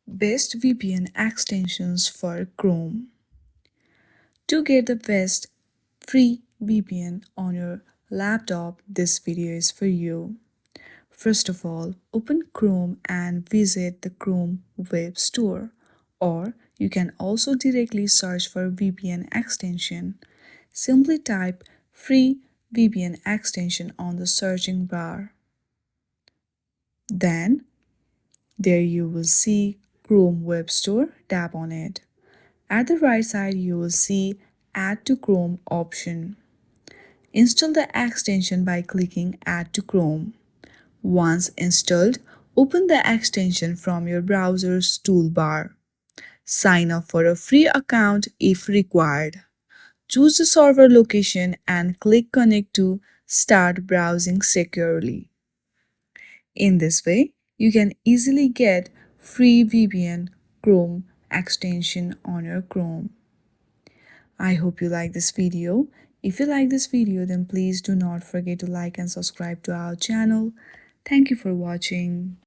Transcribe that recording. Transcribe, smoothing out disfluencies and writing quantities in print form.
Best VPN extensions for Chrome. To get the best free VPN on your laptop, this video is for you. First of all, open Chrome and visit the Chrome Web Store, or you can also directly search for VPN extension. Simply type free VPN extension on the searching bar. Then there you will see Chrome Web Store. Tap on it. At the right side, you will see Add to Chrome option. Install the extension by clicking Add to Chrome. Once installed, open the extension from your browser's toolbar. Sign up for a free account if required. Choose the server location and click Connect to start browsing securely. In this way, you can easily get free VPN Chrome extension on your Chrome. I hope you like this video. If you like this video, then please do not forget to like and subscribe to our channel. Thank you for watching.